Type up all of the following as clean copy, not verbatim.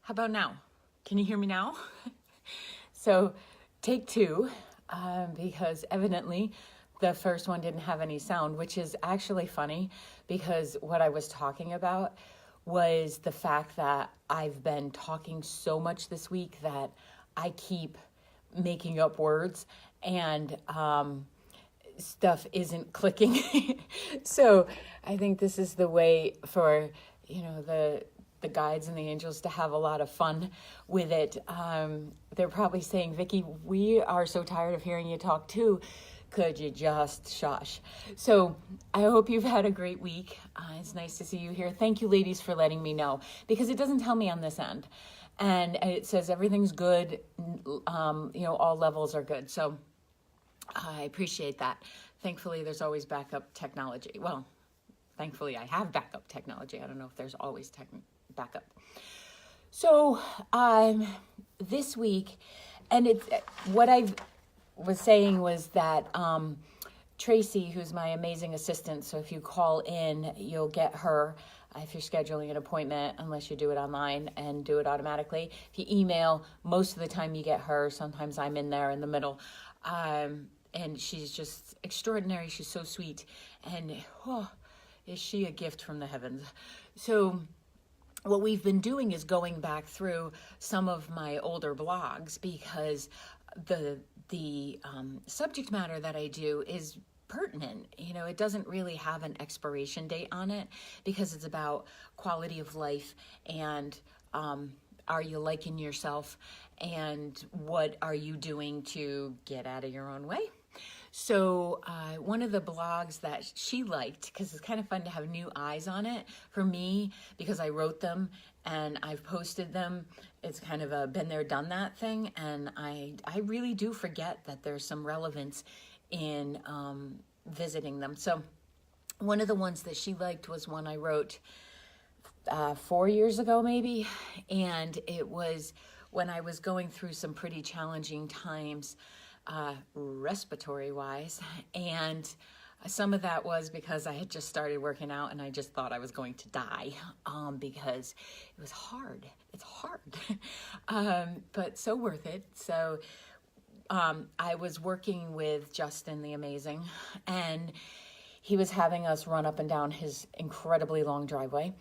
How about now? Can you hear me now? So take two, because evidently the first one didn't have any sound, which is actually funny because what I was talking about was the fact that I've been talking so much this week that I keep making up words and stuff isn't clicking. So I think this is the way for, the guides and the angels to have a lot of fun with it. They're probably saying, Vicki, we are so tired of hearing you talk too. Could you just shush? So I hope you've had a great week. It's nice to see you here. Thank you, ladies, for letting me know, because it doesn't tell me on this end. And it says everything's good. All levels are good. So I appreciate that. Thankfully, there's always backup technology. Well, thankfully, I have backup technology. I don't know if there's always backup. So this week, and it's what I was saying was that Tracy, who's my amazing assistant, so if you call in, you'll get her if you're scheduling an appointment, unless you do it online and do it automatically. If you email, most of the time you get her. Sometimes I'm in there in the middle. And she's just extraordinary. She's so sweet. And is she a gift from the heavens? So what we've been doing is going back through some of my older blogs, because the subject matter that I do is pertinent. It doesn't really have an expiration date on it, because it's about quality of life and are you liking yourself, and what are you doing to get out of your own way? So one of the blogs that she liked, because it's kind of fun to have new eyes on it for me, because I wrote them and I've posted them. It's kind of a been there, done that thing. And I really do forget that there's some relevance in visiting them. So one of the ones that she liked was one I wrote 4 years ago, maybe. And it was when I was going through some pretty challenging times, respiratory wise. And some of that was because I had just started working out and I just thought I was going to die, because it was hard. It's hard, but so worth it. So I was working with Justin the Amazing, and he was having us run up and down his incredibly long driveway.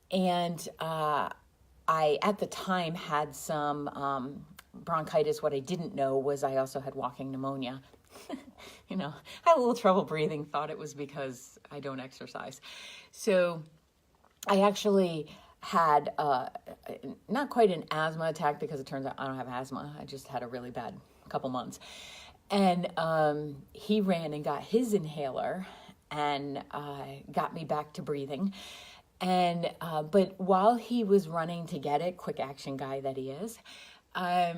And I, at the time, had some bronchitis. What I didn't know was I also had walking pneumonia. Had a little trouble breathing, thought it was because I don't exercise. So I actually had not quite an asthma attack, because it turns out I don't have asthma. I just had a really bad couple months. And he ran and got his inhaler and got me back to breathing. And but while he was running to get it, quick action guy that he is, I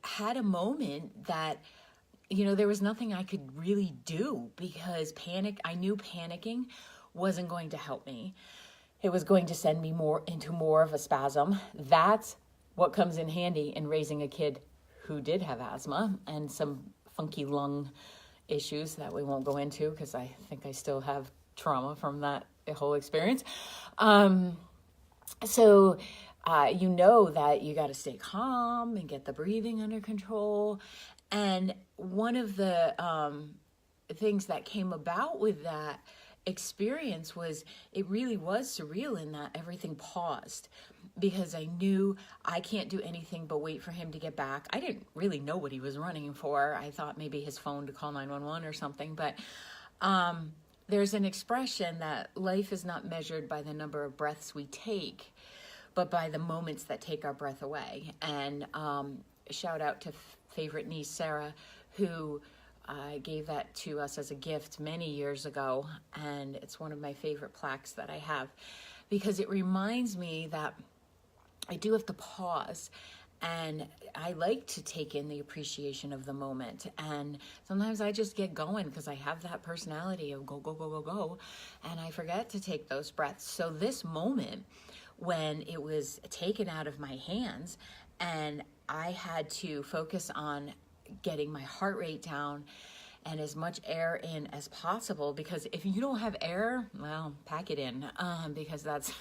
had a moment that, there was nothing I could really do, because I knew panicking wasn't going to help me. It was going to send me more of a spasm. That's what comes in handy in raising a kid who did have asthma and some funky lung issues that we won't go into, because I think I still have trauma from that whole experience. So that you got to stay calm and get the breathing under control. And one of the things that came about with that experience was, it really was surreal in that everything paused, because I knew I can't do anything but wait for him to get back. I didn't really know what he was running for. I thought maybe his phone to call 911 or something, but there's an expression that life is not measured by the number of breaths we take, but by the moments that take our breath away. And shout out to favorite niece, Sarah, who gave that to us as a gift many years ago. And it's one of my favorite plaques that I have, because it reminds me that I do have to pause. And I like to take in the appreciation of the moment. And sometimes I just get going, because I have that personality of go, go, go, go, go. And I forget to take those breaths. So this moment, when it was taken out of my hands and I had to focus on getting my heart rate down and as much air in as possible, because if you don't have air, well, pack it in, because that's,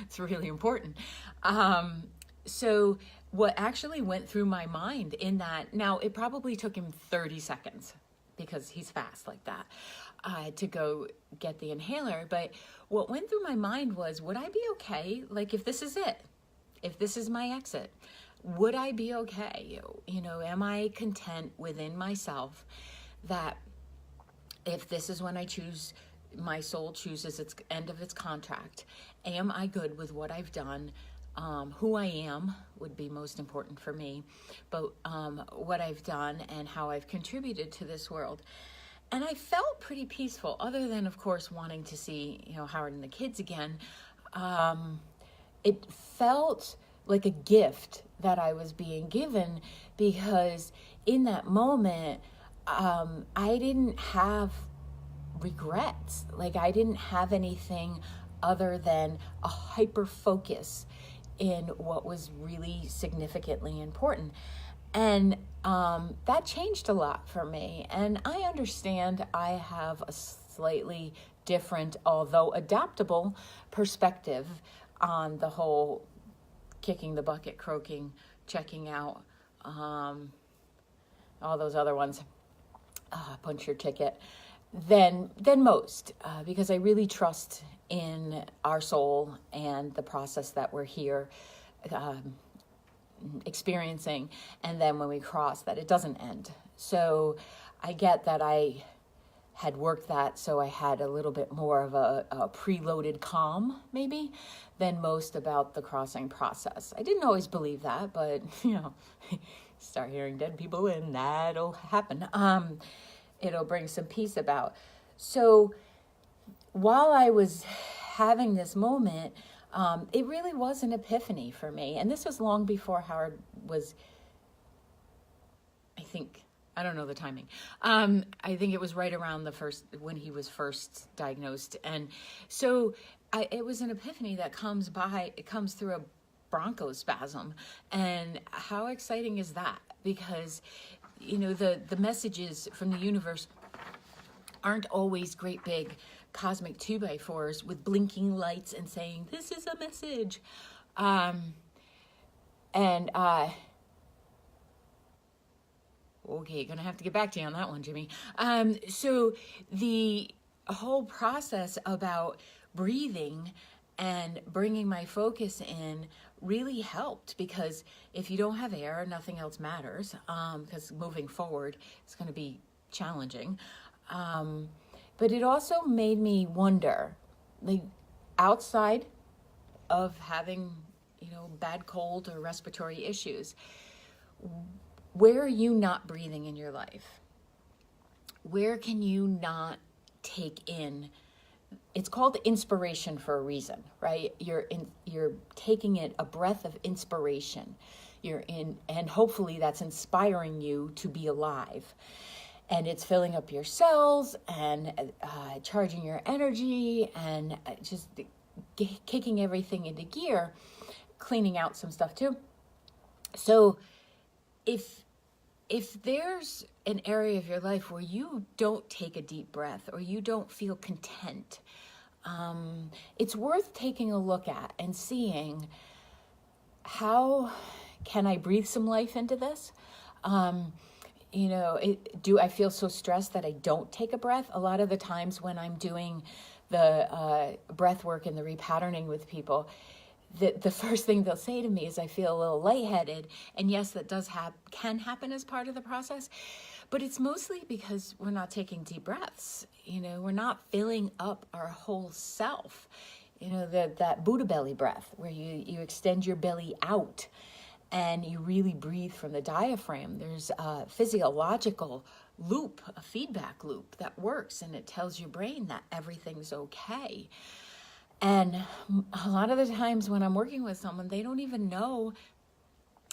it's really important. So what actually went through my mind in that, now it probably took him 30 seconds because he's fast like that, to go get the inhaler. But what went through my mind was, would I be okay? Like, if this is it, if this is my exit, would I be okay? Am I content within myself that if this is when I choose, my soul chooses its end of its contract, am I good with what I've done? Who I am would be most important for me, but what I've done and how I've contributed to this world. And I felt pretty peaceful, other than, of course, wanting to see, Howard and the kids again. It felt like a gift that I was being given, because in that moment, I didn't have regrets. Like, I didn't have anything other than a hyper focus in what was really significantly important. And that changed a lot for me. And I understand I have a slightly different, although adaptable, perspective on the whole kicking the bucket, croaking, checking out, all those other ones, punch your ticket, than most, because I really trust in our soul and the process that we're here experiencing, and then when we cross, that it doesn't end. So I get that I had worked that, so I had a little bit more of a preloaded calm, maybe, than most about the crossing process. I didn't always believe that, but, start hearing dead people and that'll happen. It'll bring some peace about. So while I was having this moment, it really was an epiphany for me. And this was long before Howard was, I don't know the timing. I think it was right around when he was first diagnosed. And so it was an epiphany that comes through a bronchospasm. And how exciting is that? Because, the messages from the universe aren't always great big cosmic 2x4s with blinking lights and saying, this is a message. Okay, gonna have to get back to you on that one, Jimmy. So the whole process about breathing and bringing my focus in really helped, because if you don't have air, nothing else matters, because moving forward is going to be challenging. But it also made me wonder, like, outside of having, bad cold or respiratory issues, where are you not breathing in your life? Where can you not take in? It's called inspiration for a reason, right? You're taking it a breath of inspiration. And hopefully that's inspiring you to be alive. And it's filling up your cells and charging your energy and just kicking everything into gear, cleaning out some stuff too. So if there's an area of your life where you don't take a deep breath or you don't feel content, it's worth taking a look at and seeing, how can I breathe some life into this? Do I feel so stressed that I don't take a breath? A lot of the times when I'm doing the breath work and the repatterning with people, the first thing they'll say to me is, I feel a little lightheaded. And yes, that can happen as part of the process, but it's mostly because we're not taking deep breaths. We're not filling up our whole self. That Buddha belly breath, where you extend your belly out and you really breathe from the diaphragm. There's a physiological loop, a feedback loop that works, and it tells your brain that everything's okay. And a lot of the times when I'm working with someone, they don't even know,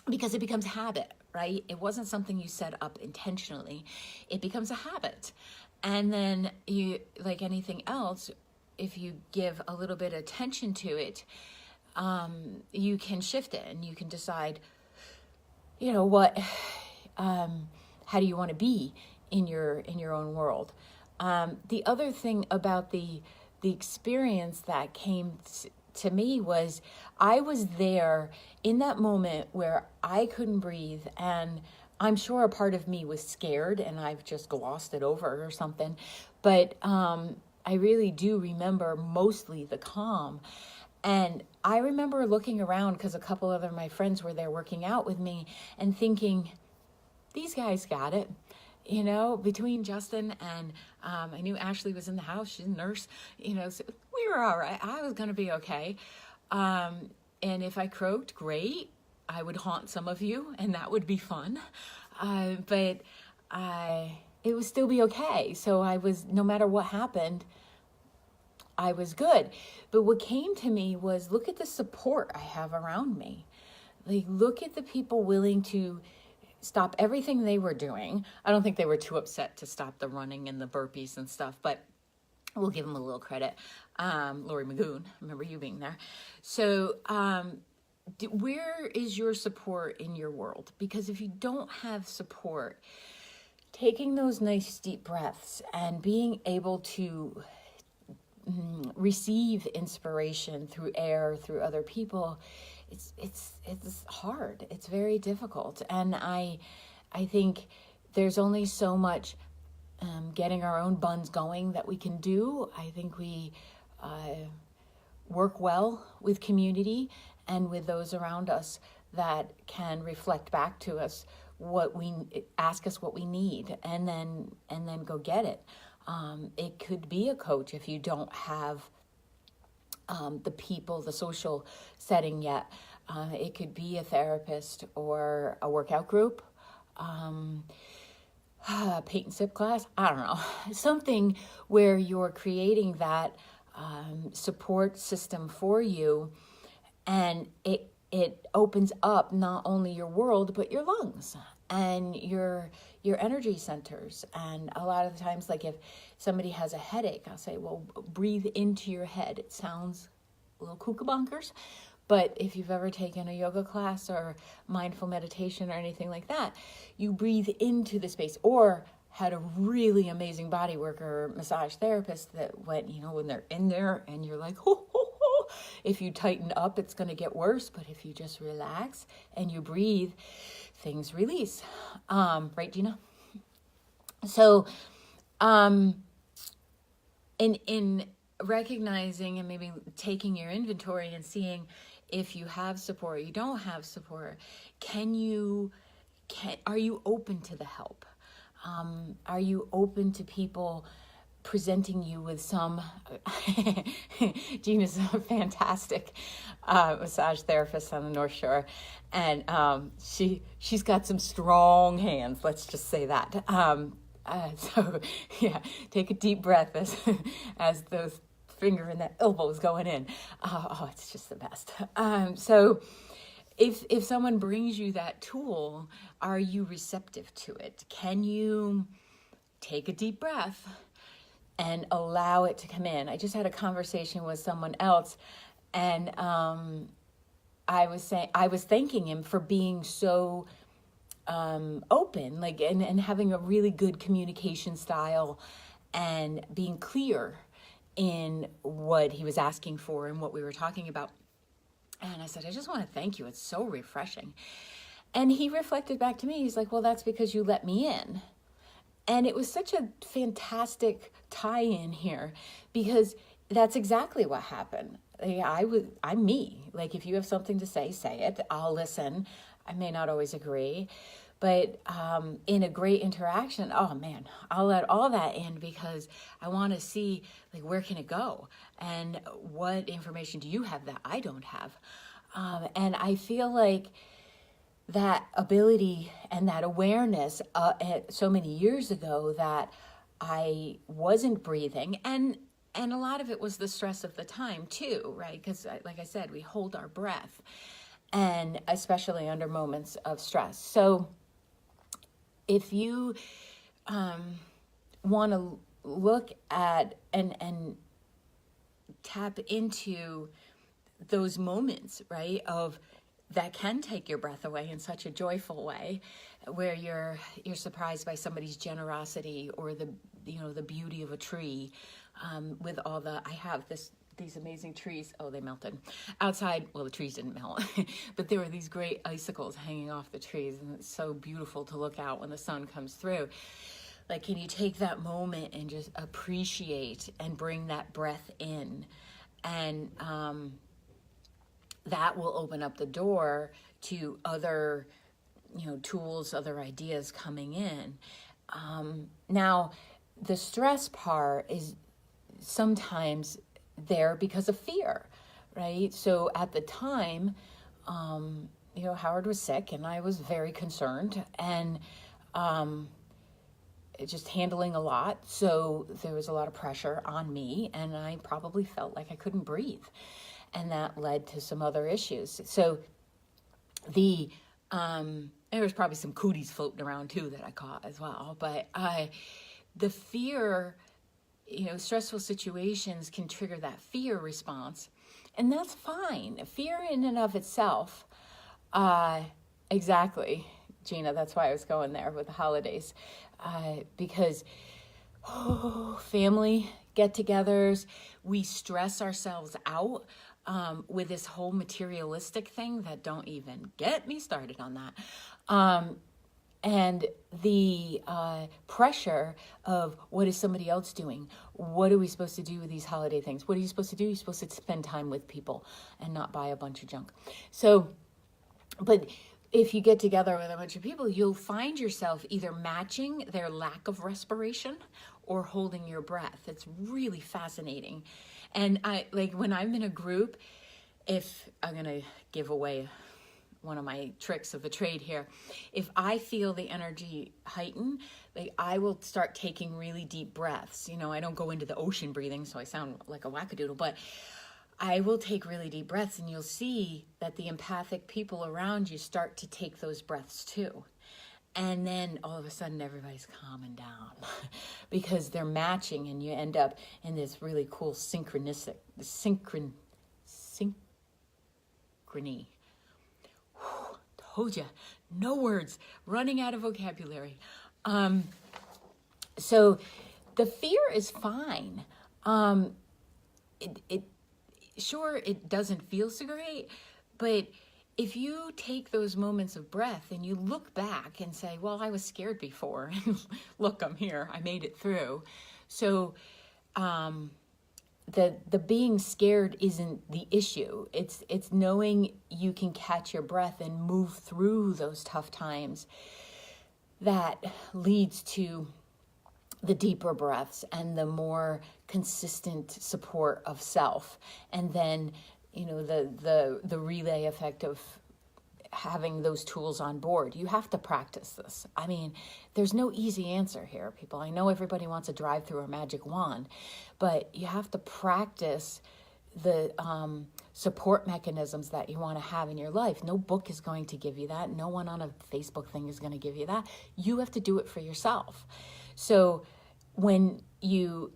because it becomes habit, right? It wasn't something you set up intentionally. It becomes a habit. And then you, like anything else, if you give a little bit of attention to it, you can shift it and you can decide, how do you want to be in your own world. The other thing about the experience that came to me was I was there in that moment where I couldn't breathe, and I'm sure a part of me was scared and I've just glossed it over or something. But I really do remember mostly the calm. And I remember looking around because a couple other of my friends were there working out with me and thinking, these guys got it. You know, between Justin and I knew Ashley was in the house. She's a nurse. You know, so we were all right. I was going to be okay. And if I croaked, great. I would haunt some of you, and that would be fun. But it would still be okay. So I was, no matter what happened, I was good. But what came to me was, look at the support I have around me. Like, look at the people willing to stop everything they were doing. I don't think they were too upset to stop the running and the burpees and stuff, but we'll give them a little credit. Lori Magoon, remember you being there. So where is your support in your world? Because if you don't have support, taking those nice deep breaths and being able to receive inspiration through air, through other people, it's hard. It's very difficult. And I think there's only so much getting our own buns going that we can do. I think we work well with community and with those around us that can reflect back to us ask us what we need, and then go get it. It could be a coach if you don't have the social setting yet. It could be a therapist or a workout group, paint and sip class. I don't know, something where you're creating that support system for you, and it opens up not only your world but your lungs and your energy centers. And a lot of the times, like if somebody has a headache, I'll say, well, breathe into your head. It sounds a little kookabonkers, but if you've ever taken a yoga class or mindful meditation or anything like that, you breathe into the space. Or had a really amazing body worker massage therapist that went, when they're in there and you're like, ho, ho, ho. If you tighten up, it's going to get worse. But if you just relax and you breathe, things release. Right, Gina? So, in recognizing and maybe taking your inventory and seeing if you have support, you don't have support, are you open to the help? Are you open to people presenting you with some? Gina's a fantastic massage therapist on the North Shore, and she's got some strong hands. Let's just say that. So yeah, take a deep breath as those finger and that elbow is going in. Oh, it's just the best. So if someone brings you that tool, are you receptive to it? Can you take a deep breath and allow it to come in? I just had a conversation with someone else, and I was thanking him for being so open, like and having a really good communication style and being clear in what he was asking for and what we were talking about. And I said, I just want to thank you. It's so refreshing. And he reflected back to me. He's like, well, that's because you let me in. And it was such a fantastic tie-in here, because that's exactly what happened. I'm me. Like, if you have something to say it. I'll listen. I may not always agree, but in a great interaction, oh man, I'll let all that in, because I want to see, like, where can it go? And what information do you have that I don't have? And I feel like that ability and that awareness so many years ago that I wasn't breathing, and a lot of it was the stress of the time too, right? Because like I said, we hold our breath, and especially under moments of stress. So if you want to look at and tap into those moments, right, of that can take your breath away in such a joyful way, where you're surprised by somebody's generosity, or the beauty of a tree, with all I have these amazing trees. Oh, they melted outside. Well, the trees didn't melt, but there were these great icicles hanging off the trees, and it's so beautiful to look out when the sun comes through. Like, can you take that moment and just appreciate and bring that breath in? And that will open up the door to other, tools, other ideas coming in. Now, the stress part is sometimes there because of fear, right? So at the time, Howard was sick, and I was very concerned, and just handling a lot. So there was a lot of pressure on me, and I probably felt like I couldn't breathe. And that led to some other issues. So there was probably some cooties floating around too that I caught as well. But the fear, stressful situations can trigger that fear response. And that's fine. Fear in and of itself, exactly, Gina, that's why I was going there with the holidays. Because family get-togethers, we stress ourselves out with this whole materialistic thing that don't even get me started on that. And the pressure of what is somebody else doing? What are we supposed to do with these holiday things? What are you supposed to do? You're supposed to spend time with people and not buy a bunch of junk. So, but if you get together with a bunch of people, you'll find yourself either matching their lack of respiration or holding your breath. It's really fascinating. And when I'm in a group, if I'm going to give away one of my tricks of the trade here, if I feel the energy heighten, I will start taking really deep breaths. I don't go into the ocean breathing, so I sound like a wackadoodle, but I will take really deep breaths, and you'll see that the empathic people around you start to take those breaths too. And then all of a sudden everybody's calming down because they're matching, and you end up in this really cool synchrony. Told you, no words, running out of vocabulary. So the fear is fine. Sure, it doesn't feel so great, but if you take those moments of breath and you look back and say, well, I was scared before, and look, I'm here, I made it through. So the being scared isn't the issue. It's knowing you can catch your breath and move through those tough times that leads to the deeper breaths and the more consistent support of self. And then, the relay effect of having those tools on board. You have to practice this. I mean, there's no easy answer here, people. I know everybody wants a drive-through or magic wand, but you have to practice the support mechanisms that you want to have in your life. No book is going to give you that. No one on a Facebook thing is going to give you that. You have to do it for yourself. So when you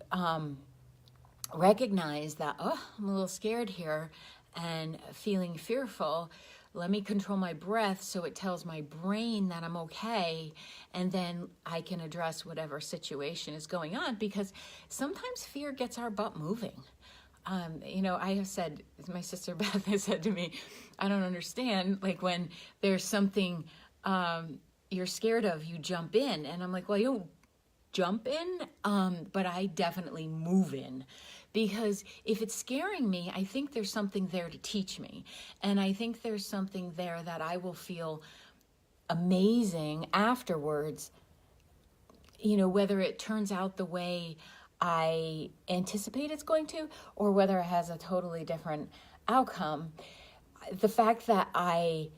recognize that, I'm a little scared here and feeling fearful, let me control my breath so it tells my brain that I'm okay, and then I can address whatever situation is going on, because sometimes fear gets our butt moving. I have said, my sister Beth has said to me, I don't understand, when there's something you're scared of, you jump in. And I'm like, well, I don't jump in, but I definitely move in. Because if it's scaring me, I think there's something there to teach me. And I think there's something there that I will feel amazing afterwards, whether it turns out the way I anticipate it's going to, or whether it has a totally different outcome. The fact that I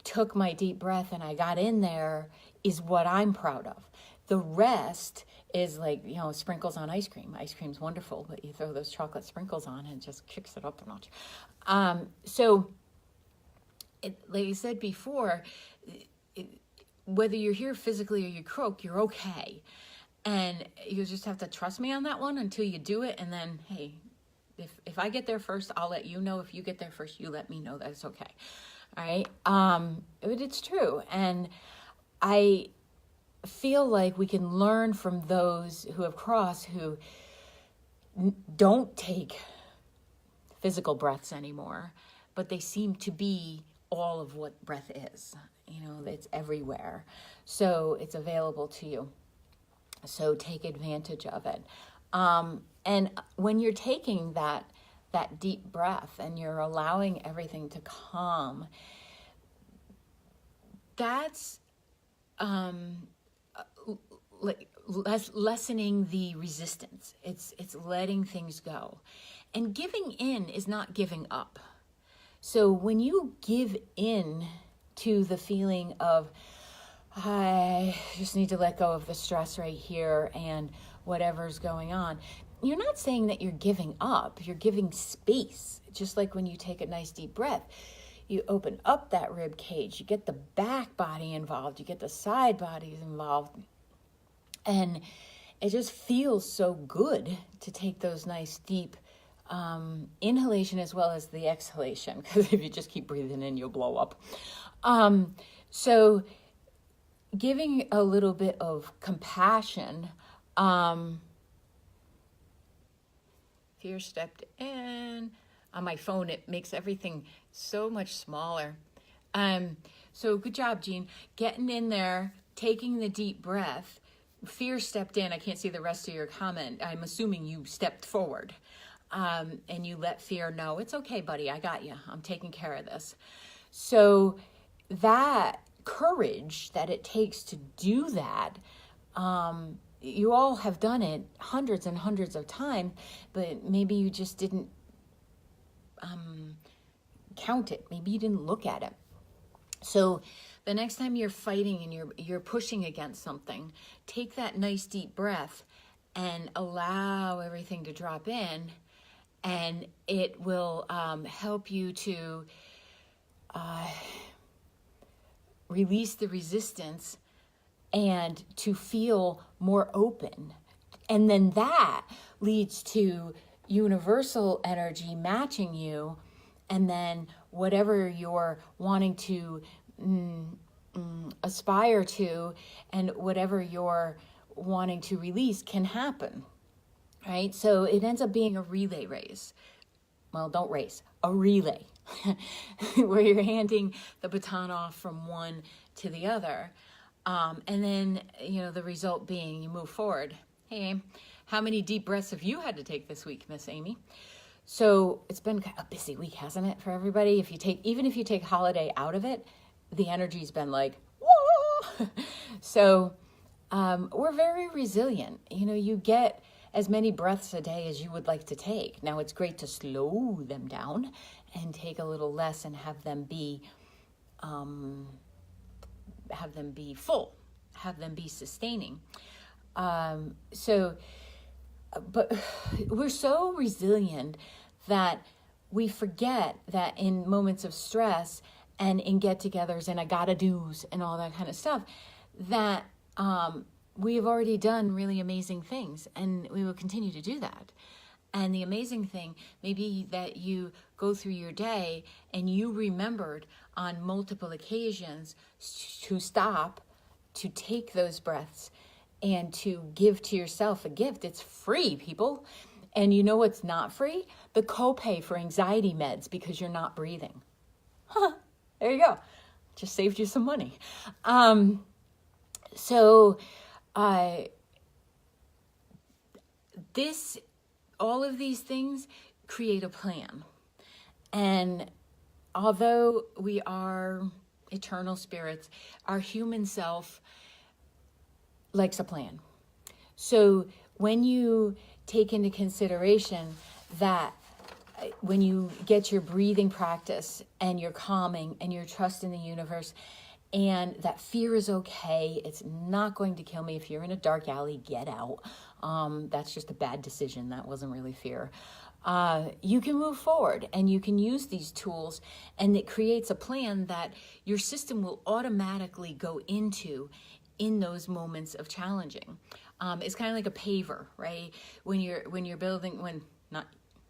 took my deep breath and I got in there is what I'm proud of. The rest is sprinkles on ice cream. Ice cream's wonderful, but you throw those chocolate sprinkles on and it just kicks it up a notch. So, like I said before, whether you're here physically or you croak, you're okay. And you just have to trust me on that one until you do it. And then, hey, if I get there first, I'll let you know. If you get there first, you let me know that it's okay. All right? But it's true. And I feel like we can learn from those who have crossed, who don't take physical breaths anymore, but they seem to be all of what breath is. It's everywhere. So it's available to you. So take advantage of it. And when you're taking that deep breath and you're allowing everything to calm, that's like lessening the resistance. It's letting things go. And giving in is not giving up. So when you give in to the feeling of, I just need to let go of the stress right here and whatever's going on, you're not saying that you're giving up. You're giving space. Just like when you take a nice deep breath, you open up that rib cage, you get the back body involved, you get the side bodies involved. And it just feels so good to take those nice deep inhalation as well as the exhalation, because if you just keep breathing in, you'll blow up. So giving a little bit of compassion. Fear stepped in. On my phone, it makes everything so much smaller. So good job, Jean. Getting in there, taking the deep breath. Fear stepped in. I can't see the rest of your comment. I'm assuming you stepped forward. And you let fear know, it's okay, buddy, I got you. I'm taking care of this. So that courage that it takes to do that, you all have done it hundreds and hundreds of times, but maybe you just didn't count it. Maybe you didn't look at it. So the next time you're fighting and you're pushing against something, take that nice deep breath and allow everything to drop in, and it will help you to release the resistance and to feel more open. And then that leads to universal energy matching you, and then whatever you're wanting to aspire to and whatever you're wanting to release can happen, right? So it ends up being a relay race. Well, don't race, a relay, where you're handing the baton off from one to the other. And then, the result being you move forward. Hey, how many deep breaths have you had to take this week, Miss Amy? So it's been a busy week, hasn't it, for everybody? Even if you take holiday out of it, the energy's been like, whoa! So we're very resilient. You get as many breaths a day as you would like to take. Now, it's great to slow them down and take a little less and have them be full, have them be sustaining. But we're so resilient that we forget that in moments of stress and in get-togethers and I gotta do's and all that kind of stuff, that we have already done really amazing things, and we will continue to do that. And the amazing thing may be that you go through your day and you remembered on multiple occasions to stop, to take those breaths, and to give to yourself a gift. It's free, people. And you know what's not free? The copay for anxiety meds, because you're not breathing. There you go. Just saved you some money. All of these things create a plan. And although we are eternal spirits, our human self likes a plan. So when you take into consideration that when you get your breathing practice and you're calming and you're trusting the universe, and that fear is okay, it's not going to kill me. If you're in a dark alley, get out. That's just a bad decision. That wasn't really fear. You can move forward and you can use these tools, and it creates a plan that your system will automatically go into in those moments of challenging. It's kind of like a paver, right? When you're building,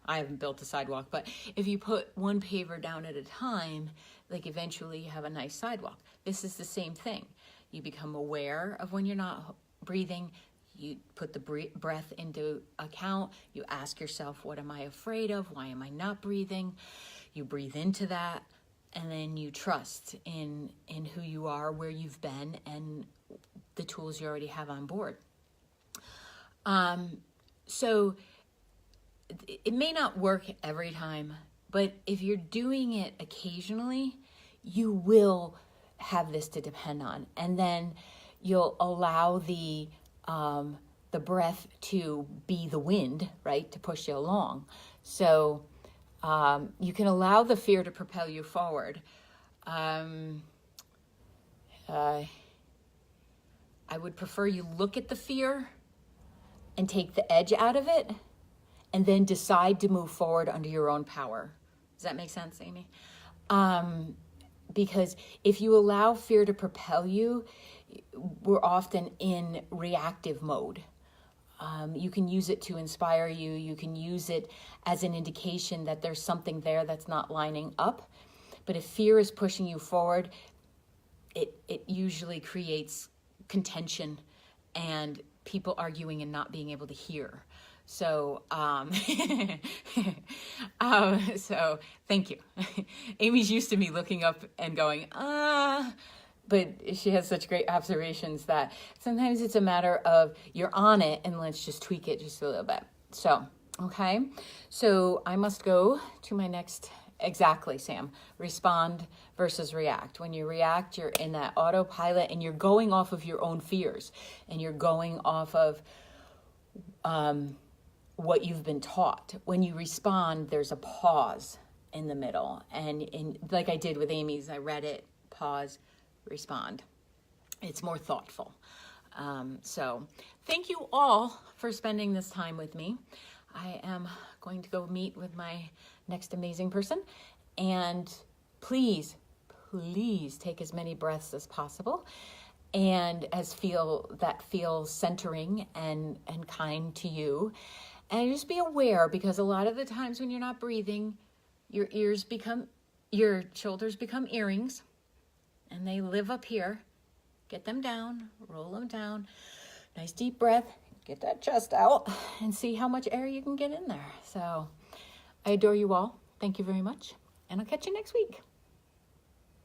I haven't built a sidewalk, but if you put one paver down at a time, like eventually you have a nice sidewalk. This is the same thing. You become aware of when you're not breathing. You put the breath into account. You ask yourself, what am I afraid of? Why am I not breathing? You breathe into that, and then you trust in who you are, where you've been, and the tools you already have on board. So it may not work every time, but if you're doing it occasionally, you will have this to depend on. And then you'll allow the breath to be the wind, right, to push you along. So you can allow the fear to propel you forward. I would prefer you look at the fear and take the edge out of it, and then decide to move forward under your own power. Does that make sense, Amy? Because if you allow fear to propel you, we're often in reactive mode. You can use it to inspire you. You can use it as an indication that there's something there that's not lining up. But if fear is pushing you forward, it usually creates contention and people arguing and not being able to hear. So, so thank you. Amy's used to me looking up and going, but she has such great observations that sometimes it's a matter of you're on it and let's just tweak it just a little bit. So, okay. So I must go to my next, exactly, Sam, respond versus react. When you react, you're in that autopilot and you're going off of your own fears and you're going off of, what you've been taught. When you respond, there's a pause in the middle. And like I did with Amy's, I read it, pause, respond. It's more thoughtful. So thank you all for spending this time with me. I am going to go meet with my next amazing person. And please take as many breaths as possible and feel centering and kind to you. And just be aware, because a lot of the times when you're not breathing, your shoulders become earrings and they live up here. Get them down, roll them down. Nice deep breath, get that chest out and see how much air you can get in there. So I adore you all. Thank you very much. And I'll catch you next week.